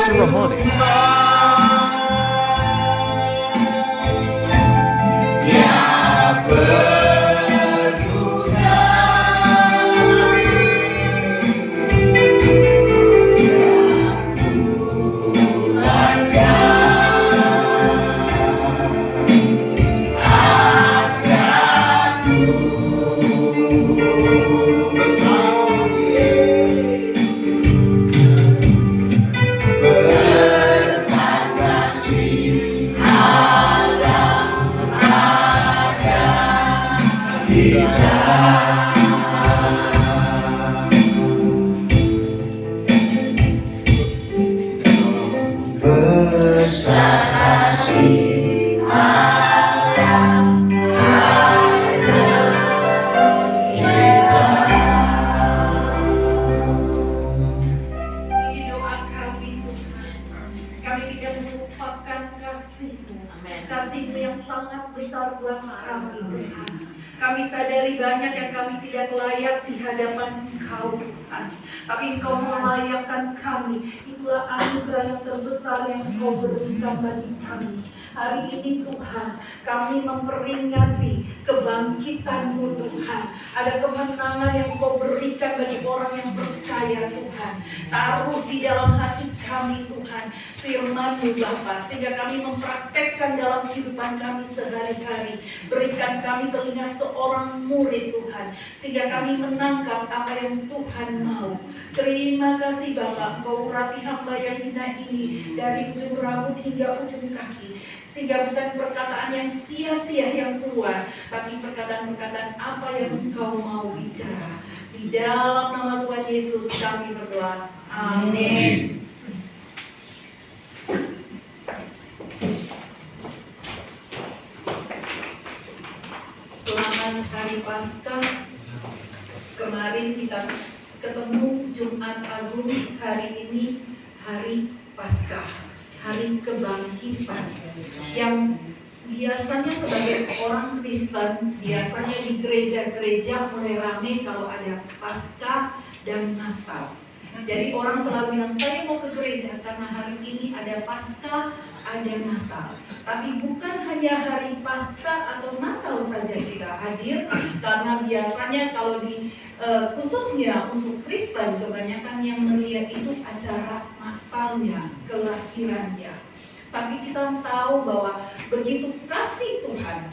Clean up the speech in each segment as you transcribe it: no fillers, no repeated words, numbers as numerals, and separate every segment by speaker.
Speaker 1: Producer Rohani.
Speaker 2: Kasih-Mu yang sangat besar buat kami, Tuhan. Kami sadari banyak yang kami tidak layak di hadapan Engkau, Tuhan. Tapi Engkau melayakkan kami. Itulah anugerah yang terbesar yang Engkau berikan bagi kami. Hari ini Tuhan, kami memperingati kebangkitan-Mu, Tuhan. Ada kemenangan yang Engkau berikan bagi orang yang percaya, Tuhan. Taruh di dalam hati kami, Tuhan, firman-Mu, Bapa, sehingga kami mempraktekkan dalam kehidupan kami sehari-hari. Berikan kami telinga seorang murid, Tuhan, sehingga kami menangkap apa yang Tuhan mau. Terima kasih, Bapa, Engkau urapi hamba yang hina ini dari ujung rambut hingga ujung kaki, sehingga bukan perkataan yang sia-sia yang keluar, tapi perkataan-perkataan apa yang Engkau mau bicara. Di dalam nama Tuhan Yesus kami berdoa. Amin. Selamat Hari Paskah. Kemarin kita ketemu Jumat Agung, hari ini Hari Paskah, Hari Kebangkitan, yang biasanya sebagai orang Kristen, biasanya di gereja-gereja mulai ramai kalau ada Paskah dan Natal. Jadi orang selalu bilang, saya mau ke gereja karena hari ini ada Paskah, ada Natal. Tapi bukan hanya hari Paskah atau Natal saja kita hadir, karena biasanya kalau di khususnya untuk Kristen, kebanyakan yang melihat itu acara Natalnya, kelahirannya. Tapi kita tahu bahwa begitu kasih Tuhan,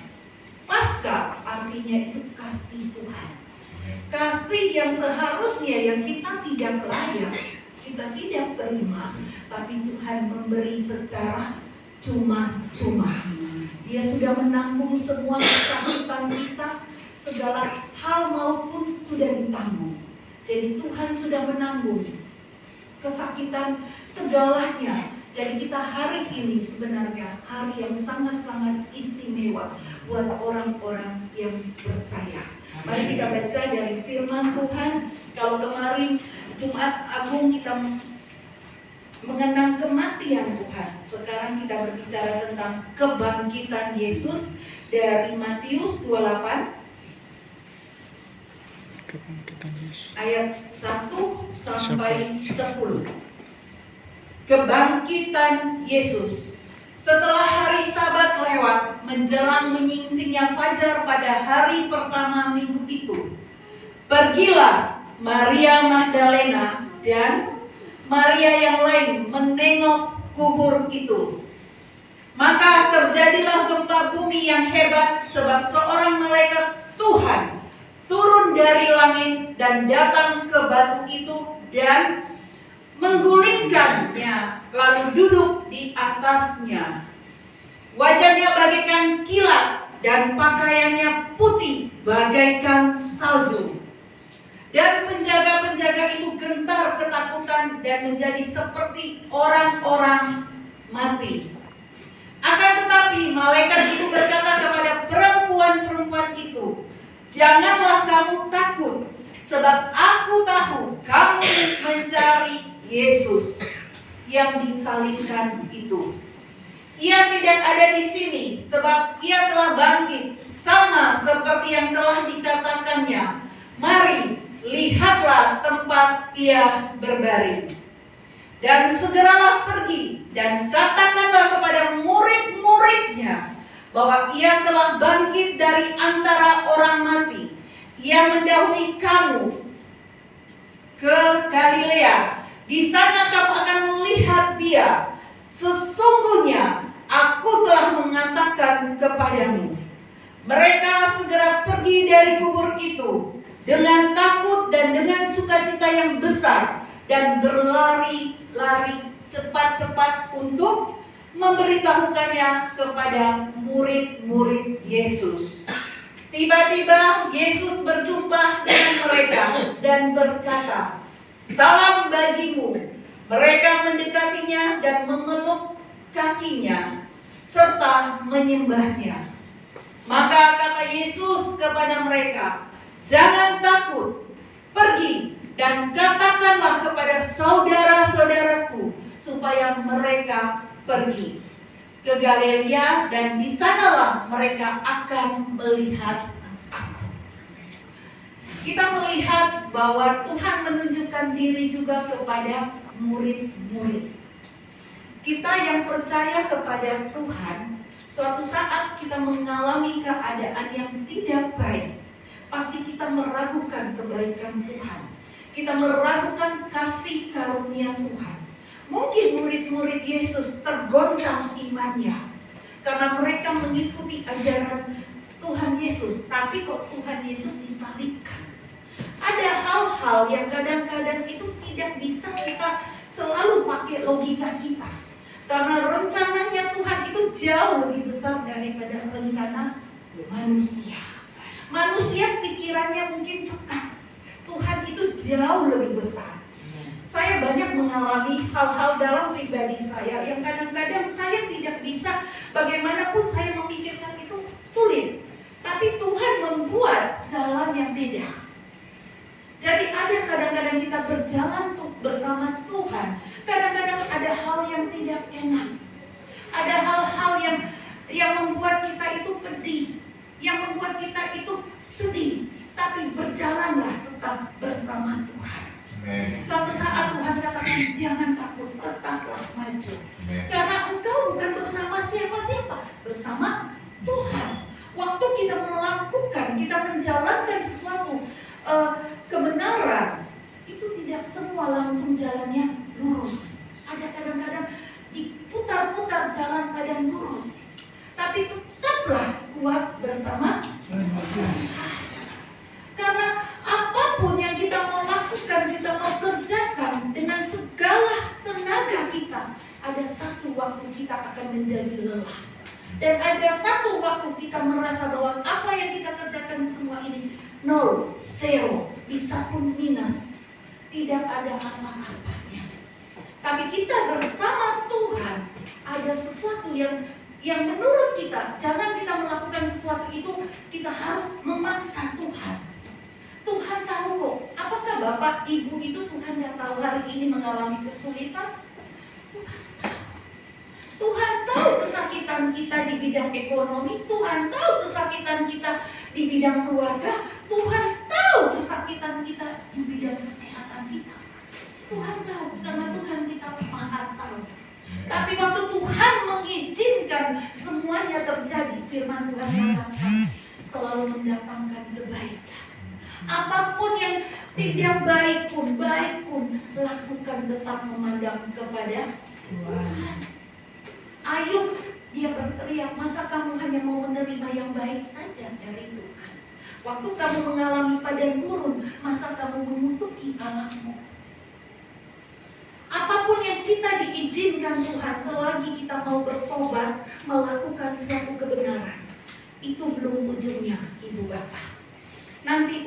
Speaker 2: Paskah artinya itu kasih Tuhan. Kasih yang seharusnya yang kita tidak layak, kita tidak terima, tapi Tuhan memberi secara cuma-cuma. Dia sudah menanggung semua kesakitan kita, segala hal maupun sudah ditanggung. Jadi Tuhan sudah menanggung kesakitan segalanya. Jadi kita hari ini sebenarnya hari yang sangat-sangat istimewa buat orang-orang yang percaya. Mari kita baca dari firman Tuhan. Kalau kemarin Jumat Agung kita mengenang kematian Tuhan, sekarang kita berbicara tentang kebangkitan Yesus dari Matius 28 ayat 1 sampai 10. Kebangkitan Yesus. Setelah hari Sabat lewat, menjelang menyingsingnya fajar pada hari pertama minggu itu, pergilah Maria Magdalena dan Maria yang lain menengok kubur itu. Maka terjadilah gempa bumi yang hebat, sebab seorang malaikat Tuhan turun dari langit dan datang ke batu itu dan menggulingkannya, lalu duduk di atasnya. Wajahnya bagaikan kilat dan pakaiannya putih bagaikan salju. Dan penjaga-penjaga itu gentar ketakutan dan menjadi seperti orang-orang mati. Akan tetapi malaikat itu berkata kepada perempuan-perempuan itu, janganlah kamu takut, sebab aku tahu kamu mencari Yesus yang disalibkan itu. Ia tidak ada di sini, sebab ia telah bangkit, sama seperti yang telah dikatakannya. Mari, lihatlah tempat ia berbaring. Dan segeralah pergi dan katakanlah kepada murid-muridnya bahwa ia telah bangkit dari antara orang mati. Ia mendahului kamu ke Galilea. Di sana kamu akan melihat dia. Sesungguhnya aku telah mengatakan kepadamu. Mereka segera pergi dari kubur itu dengan takut dan dengan sukacita yang besar, dan berlari-lari cepat-cepat untuk memberitahukannya kepada murid-murid Yesus. Tiba-tiba Yesus berjumpa dengan mereka dan berkata, "Salam bagimu." Mereka mendekatinya dan memeluk kakinya serta menyembahnya. Maka kata Yesus kepada mereka, "Jangan takut, pergi dan katakanlah kepada saudara-saudaraku supaya mereka pergi ke Galilea, dan di sanalah mereka akan melihat aku." Kita melihat bahwa Tuhan menunjukkan diri juga kepada murid-murid. Kita yang percaya kepada Tuhan, suatu saat kita mengalami keadaan yang tidak baik, pasti kita meragukan kebaikan Tuhan. Kita meragukan kasih karunia Tuhan. Mungkin murid-murid Yesus tergoncang imannya karena mereka mengikuti ajaran Tuhan Yesus, tapi kok Tuhan Yesus disalibkan. Ada hal-hal yang kadang-kadang itu tidak bisa kita selalu pakai logika kita, karena rencananya Tuhan itu jauh lebih besar daripada rencana manusia. Manusia pikirannya mungkin cekak, Tuhan itu jauh lebih besar. Saya banyak mengalami hal-hal dalam pribadi saya yang kadang-kadang saya tidak bisa, bagaimanapun saya memikirkan itu sulit. Tapi Tuhan membuat jalan yang beda. Jadi ada kadang-kadang kita berjalan bersama Tuhan, kadang-kadang ada hal yang tidak enak. Ada hal-hal yang membuat kita itu pedih, yang membuat kita itu sedih. Tapi berjalanlah tetap bersama Tuhan. Suatu saat Tuhan katakan, "Jangan takut, tetaplah maju." Karena engkau bukan bersama siapa-siapa, bersama Tuhan. Waktu kita melakukan, kita menjalankan sesuatu kebenaran, itu tidak semua langsung jalannya lurus. Ada kadang-kadang diputar-putar jalan pada lurus. Tapi tetaplah kuat bersama Tuhan. Karena apapun yang kita mau lakukan, kita mau kerjakan dengan segala tenaga kita, ada satu waktu kita akan menjadi lelah. Dan ada satu waktu kita merasa bahwa apa yang kita kerjakan semua ini nol, zero, bisa pun minus, tidak ada apa-apanya. Tapi kita bersama Tuhan, ada sesuatu yang menurut kita, jangan kita melakukan sesuatu itu, kita harus memaksa Tuhan. Tuhan tahu kok. Apakah Bapak Ibu itu Tuhan nggak tahu hari ini mengalami kesulitan? Tuhan tahu. Tuhan tahu kesakitan kita di bidang ekonomi. Tuhan tahu kesakitan kita di bidang keluarga. Tuhan tahu kesakitan kita di bidang kesehatan kita. Tuhan tahu, karena Tuhan kita Maha tahu. Tapi waktu Tuhan mengizinkan semuanya terjadi, firman Tuhan mengatakan selalu mendatangkan kebaikan. Apapun yang tidak baik pun, lakukan, tetap memandang kepada Tuhan. Ayub, dia berteriak, "Masa kamu hanya mau menerima yang baik saja dari Tuhan? Waktu kamu mengalami padang gurun, masa kamu mengutuki Allahmu?" Apapun yang kita diizinkan Tuhan, selagi kita mau bertobat, melakukan suatu kebenaran, itu belum ujungnya, Ibu Bapak. Nanti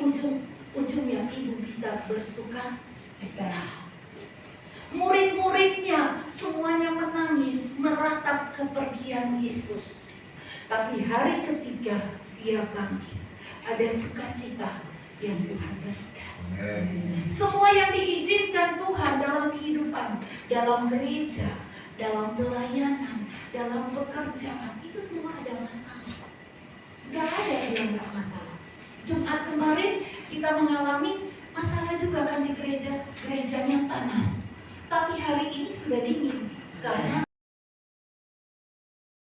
Speaker 2: ujungnya ibu bisa bersuka cita. Murid-muridnya semuanya menangis meratap kepergian Yesus. Tapi hari ketiga dia bangkit. Ada sukacita yang Tuhan berikan. Semua yang diizinkan Tuhan dalam kehidupan, dalam gereja, dalam pelayanan, dalam pekerjaan, itu semua ada masalah. Gak ada yang gak masalah. Jumat kemarin kita mengalami masalah juga kan di gereja, gerejanya panas. Tapi hari ini sudah dingin karena